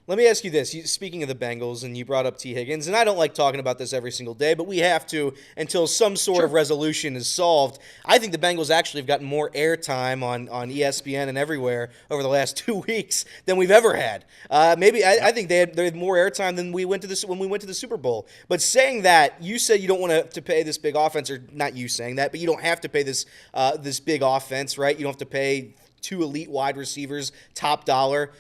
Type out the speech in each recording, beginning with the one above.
Let me ask you this. Speaking of the Bengals, and you brought up T. Higgins, and I don't like talking about this every single day, but we have to until some sort of Sure. resolution is solved. I think the Bengals actually have gotten more airtime on ESPN and everywhere over the last 2 weeks than we've ever had. Maybe I Yep. think they had more airtime than we went to this when we went to the Super Bowl. But saying that, you said you don't want to pay this big offense, or not you saying that, but you don't have to pay this big offense, right? You don't have to pay two elite wide receivers top dollar.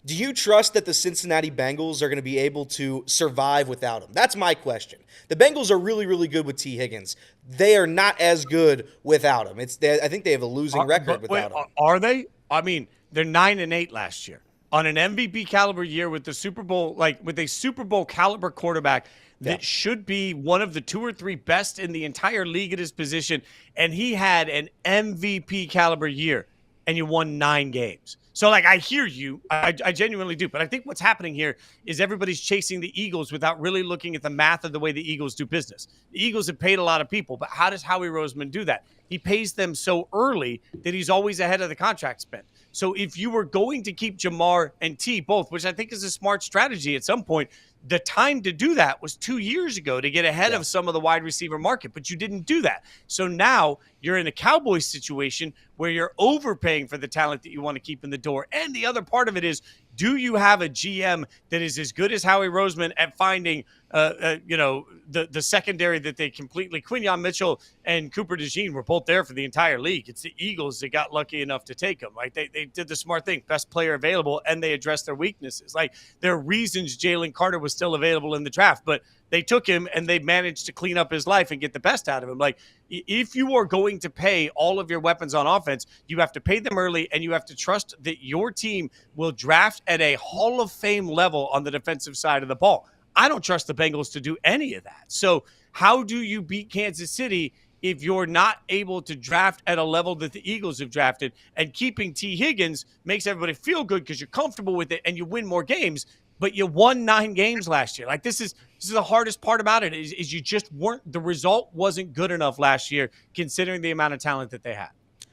Do you trust that the Cincinnati Bengals are going to be able to survive without him? That's my question. The Bengals are really, really good with T. Higgins. They are not as good without him. I think they have a losing record But wait, without him. are they? I mean, they're 9-8 last year on an MVP caliber year with the Super Bowl, like with a Super Bowl caliber quarterback Yeah. that should be one of the two or three best in the entire league at his position, and he had an MVP caliber year, and you won 9 games. So, like, I hear you. I genuinely do. But I think what's happening here is everybody's chasing the Eagles without really looking at the math of the way the Eagles do business. The Eagles have paid a lot of people, but how does Howie Roseman do that? He pays them so early that he's always ahead of the contract spend. So if you were going to keep Jamar and T both, which I think is a smart strategy at some point, the time to do that was 2 years ago to get ahead of some of the wide receiver market, but you didn't do that. So now you're in a Cowboys situation where you're overpaying for the talent that you want to keep in the door. And the other part of it is, do you have a GM that is as good as Howie Roseman at finding, the secondary that they completely? Quinyon Mitchell and Cooper DeJean were both there for the entire league. It's the Eagles that got lucky enough to take them. Like they did the smart thing, best player available, and they addressed their weaknesses. Like there are reasons Jalen Carter was still available in the draft, but they took him and they managed to clean up his life and get the best out of him. Like if you are going to pay all of your weapons on offense, you have to pay them early, and you have to trust that your team will draft at a Hall of Fame level on the defensive side of the ball. I don't trust the Bengals to do any of that. So how do you beat Kansas City if you're not able to draft at a level that the Eagles have drafted? And keeping T. Higgins makes everybody feel good because you're comfortable with it and you win more games, but you won 9 games last year. Like this is the hardest part about it is you just weren't, the result wasn't good enough last year considering the amount of talent that they had.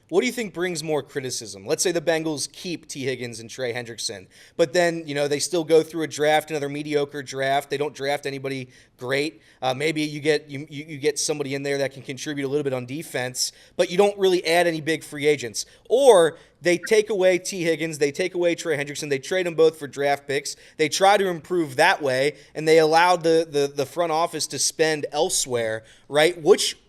What do you think brings more criticism? Let's say the Bengals keep T. Higgins and Trey Hendrickson, but then, they still go through a draft, another mediocre draft. They don't draft anybody great. Maybe you get somebody in there that can contribute a little bit on defense, but you don't really add any big free agents. Or they take away T. Higgins, they take away Trey Hendrickson, they trade them both for draft picks. They try to improve that way, and they allowed the front office to spend elsewhere, right?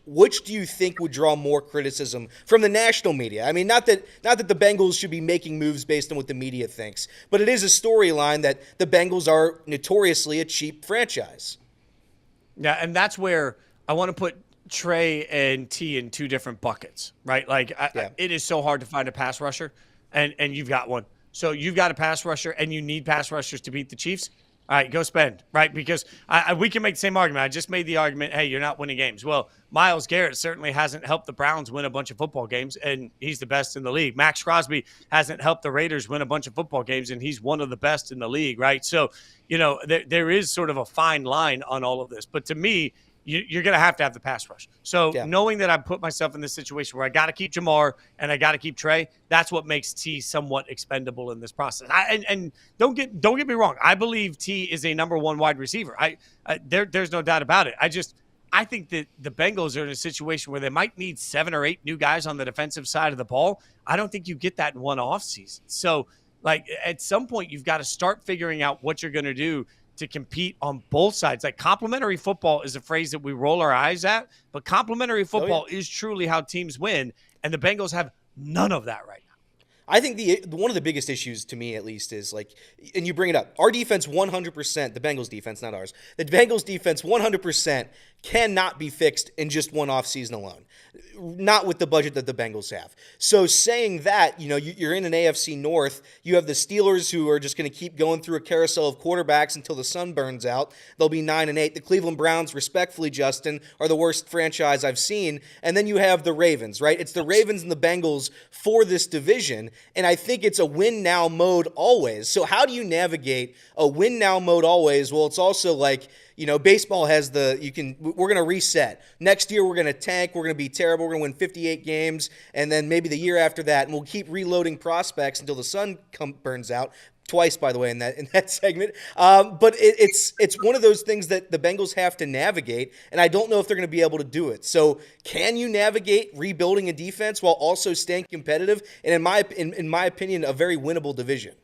Which do you think would draw more criticism from the national media? I mean, not that the Bengals should be making moves based on what the media thinks, but it is a storyline that the Bengals are notoriously a cheap franchise. Yeah, and that's where I want to put Trey and T in two different buckets, right? Like it is so hard to find a pass rusher, and you've got one. So you've got a pass rusher, and you need pass rushers to beat the Chiefs. All right, go spend, right? Because we can make the same argument. I just made the argument, hey, you're not winning games. Well, Myles Garrett certainly hasn't helped the Browns win a bunch of football games, and he's the best in the league. Max Crosby hasn't helped the Raiders win a bunch of football games, and he's one of the best in the league, right? So, there is sort of a fine line on all of this. But to me, you're going to have the pass rush. So knowing that I put myself in this situation where I got to keep Jamar and I got to keep Trey, that's what makes T somewhat expendable in this process. And don't get me wrong. I believe T is a number one wide receiver. There's no doubt about it. I think that the Bengals are in a situation where they might need 7 or 8 new guys on the defensive side of the ball. I don't think you get that in one offseason. So, like, at some point, you've got to start figuring out what you're going to do to compete on both sides. Like, complementary football is a phrase that we roll our eyes at, but complementary football is truly how teams win, and the Bengals have none of that right now. I think one of the biggest issues to me, at least, is like, and you bring it up, our defense 100%, the Bengals defense, not ours, the Bengals defense 100% cannot be fixed in just one offseason alone. Not with the budget that the Bengals have. So saying that, you're in an AFC North, you have the Steelers who are just going to keep going through a carousel of quarterbacks until the sun burns out. They'll be 9-8. The Cleveland Browns, respectfully, Justin, are the worst franchise I've seen. And then you have the Ravens, right? It's the Ravens and the Bengals for this division. And I think it's a win now mode always. So how do you navigate a win now mode always? Well, it's also like, baseball has we're going to reset. Next year, we're going to tank. We're going to be terrible. We're going to win 58 games. And then maybe the year after that, and we'll keep reloading prospects until the sun burns out. twice, by the way, in that segment. But it's one of those things that the Bengals have to navigate, and I don't know if they're going to be able to do it. So, can you navigate rebuilding a defense while also staying competitive? And in my opinion, a very winnable division.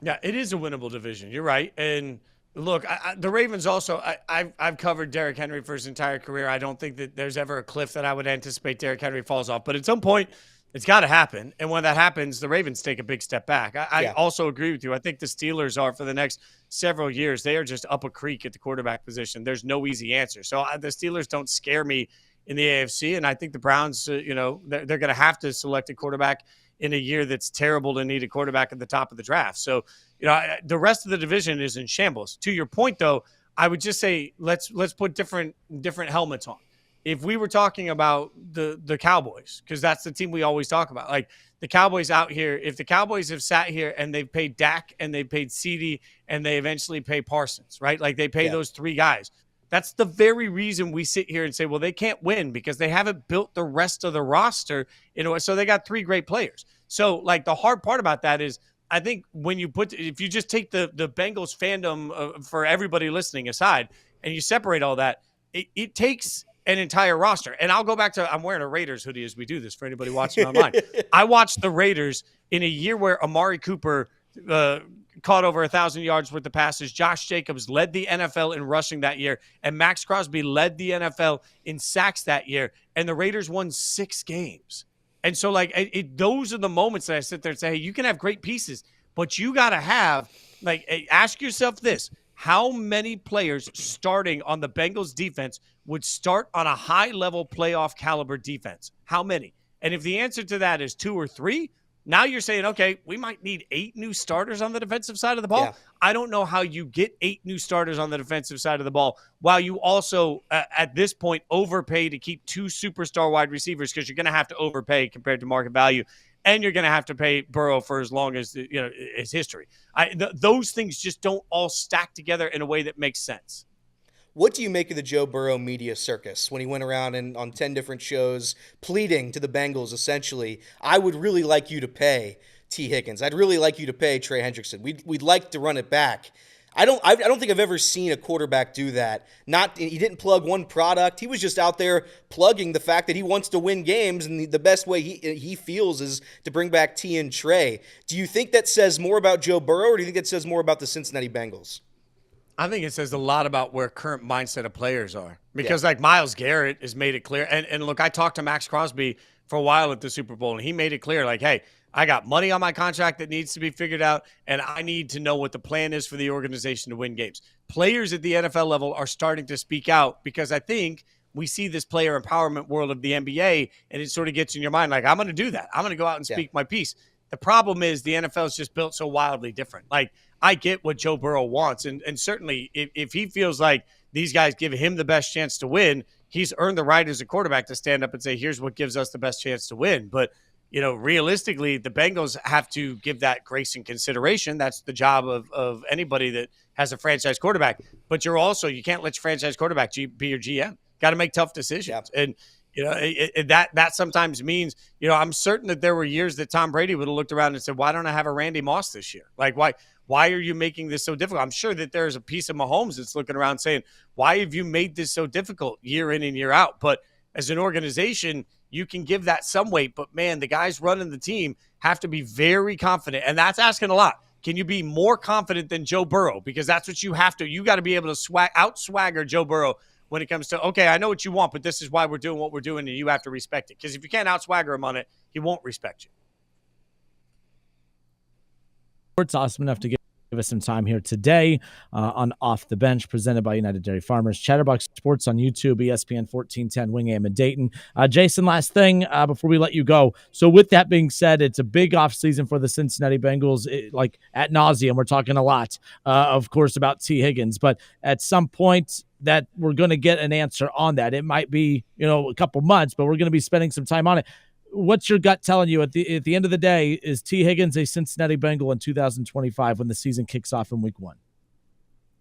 Yeah, it is a winnable division. You're right. And look, the Ravens also, I've covered Derrick Henry for his entire career. I don't think that there's ever a cliff that I would anticipate Derrick Henry falls off. But at some point, it's got to happen. And when that happens, the Ravens take a big step back. I also agree with you. I think the Steelers are, for the next several years, they are just up a creek at the quarterback position. There's no easy answer. So the Steelers don't scare me in the AFC. And I think the Browns, they're going to have to select a quarterback in a year that's terrible to need a quarterback at the top of the draft. So, the rest of the division is in shambles. To your point, though, I would just say let's put different helmets on. If we were talking about the Cowboys, because that's the team we always talk about, like the Cowboys out here, if the Cowboys have sat here and they've paid Dak and they paid CeeDee and they eventually pay Parsons, right? Like they pay those three guys. That's the very reason we sit here and say, well, they can't win because they haven't built the rest of the roster. So they got three great players. So like the hard part about that is, I think if you just take the Bengals fandom for everybody listening aside and you separate all that, it takes an entire roster. And I'll go back to, I'm wearing a Raiders hoodie as we do this for anybody watching online. I watched the Raiders in a year where Amari Cooper caught over 1,000 yards worth of passes. Josh Jacobs led the NFL in rushing that year, and Max Crosby led the NFL in sacks that year. And the Raiders won 6 games. And so, those are the moments that I sit there and say, hey, you can have great pieces, but you got to have, ask yourself this. How many players starting on the Bengals defense would start on a high-level playoff caliber defense? How many? And if the answer to that is 2 or 3, now you're saying, okay, we might need 8 new starters on the defensive side of the ball. Yeah. I don't know how you get 8 new starters on the defensive side of the ball while you also, at this point, overpay to keep 2 superstar wide receivers, because you're going to have to overpay compared to market value, and you're going to have to pay Burrow for as long as his history. Those things just don't all stack together in a way that makes sense. What do you make of the Joe Burrow media circus when he went around and on 10 different shows pleading to the Bengals, essentially, I would really like you to pay T Higgins. I'd really like you to pay Trey Hendrickson. We'd like to run it back. I don't think I've ever seen a quarterback do that. He didn't plug one product. He was just out there plugging the fact that he wants to win games, and the best way he feels is to bring back T and Trey. Do you think that says more about Joe Burrow, or do you think that says more about the Cincinnati Bengals? I think it says a lot about where current mindset of players are, because Myles Garrett has made it clear. And look, I talked to Max Crosby for a while at the Super Bowl, and he made it clear, hey, I got money on my contract that needs to be figured out, and I need to know what the plan is for the organization to win games. Players at the NFL level are starting to speak out, because I think we see this player empowerment world of the NBA, and it sort of gets in your mind, I'm going to do that. I'm going to go out and speak my piece. The problem is the NFL is just built so wildly different. I get what Joe Burrow wants, and certainly if he feels like these guys give him the best chance to win, he's earned the right as a quarterback to stand up and say, here's what gives us the best chance to win. But, realistically, the Bengals have to give that grace and consideration. That's the job of anybody that has a franchise quarterback. But you can't let your franchise quarterback be your GM. Got to make tough decisions. Yeah. And, that sometimes means, I'm certain that there were years that Tom Brady would have looked around and said, why don't I have a Randy Moss this year? Why are you making this so difficult? I'm sure that there's a piece of Mahomes that's looking around saying, why have you made this so difficult year in and year out? But as an organization, you can give that some weight. But, man, the guys running the team have to be very confident, and that's asking a lot. Can you be more confident than Joe Burrow? Because that's what you have to. You got to be able to out-swagger Joe Burrow when it comes to, okay, I know what you want, but this is why we're doing what we're doing, and you have to respect it. Because if you can't out-swagger him on it, he won't respect you. It's awesome enough to give us some time here today on Off the Bench, presented by United Dairy Farmers. Chatterbox Sports on YouTube, ESPN 1410 Wing AM in Dayton. Jason, last thing before we let you go. So with that being said, it's a big offseason for the Cincinnati Bengals, ad nauseum. We're talking a lot, of course, about T Higgins, but at some point that we're going to get an answer on that. It might be, a couple months, but we're going to be spending some time on it. What's your gut telling you at the end of the day? Is T Higgins a Cincinnati Bengal in 2025 when the season kicks off in week 1?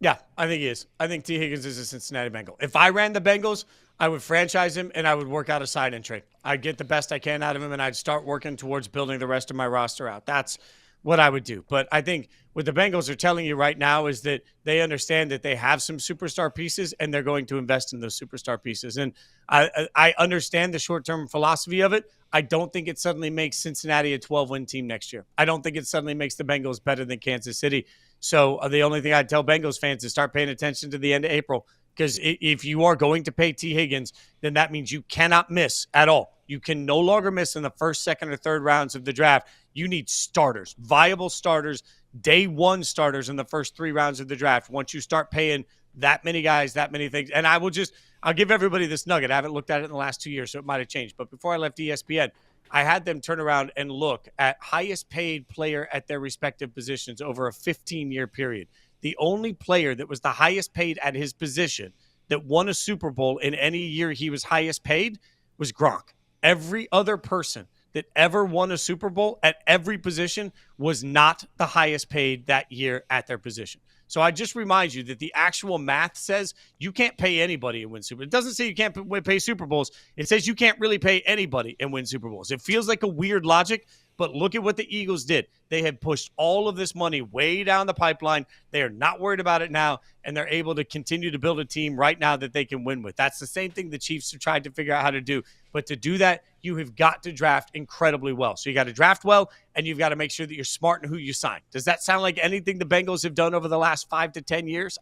Yeah, I think he is. I think T Higgins is a Cincinnati Bengal. If I ran the Bengals, I would franchise him and I would work out a sign and trade. I'd get the best I can out of him and I'd start working towards building the rest of my roster out. That's what I would do. But I think what the Bengals are telling you right now is that they understand that they have some superstar pieces and they're going to invest in those superstar pieces. And I understand the short-term philosophy of it. I don't think it suddenly makes Cincinnati a 12-win team next year. I don't think it suddenly makes the Bengals better than Kansas City. So the only thing I'd tell Bengals fans is start paying attention to the end of April, because if you are going to pay T Higgins, then that means you cannot miss at all. You can no longer miss in the first, second, or third rounds of the draft. You need starters, viable starters, day one starters in the first 3 rounds of the draft. Once you start paying that many guys, that many things. And I'll give everybody this nugget. I haven't looked at it in the last 2 years, so it might have changed. But before I left ESPN, I had them turn around and look at highest paid player at their respective positions over a 15-year period. The only player that was the highest paid at his position that won a Super Bowl in any year he was highest paid was Gronk. Every other person that ever won a Super Bowl at every position was not the highest paid that year at their position. So I just remind you that the actual math says you can't pay anybody and win Super Bowls. It doesn't say you can't pay Super Bowls. It says you can't really pay anybody and win Super Bowls. It feels like a weird logic, but look at what the Eagles did. They had pushed all of this money way down the pipeline. They are not worried about it now, and they're able to continue to build a team right now that they can win with. That's the same thing the Chiefs have tried to figure out how to do. But to do that, you have got to draft incredibly well. So you got to draft well, and you've got to make sure that you're smart in who you sign. Does that sound like anything the Bengals have done over the last 5 to 10 years?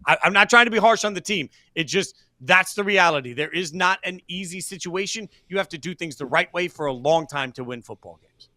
I'm not trying to be harsh on the team. It just, that's the reality. There is not an easy situation. You have to do things the right way for a long time to win football games.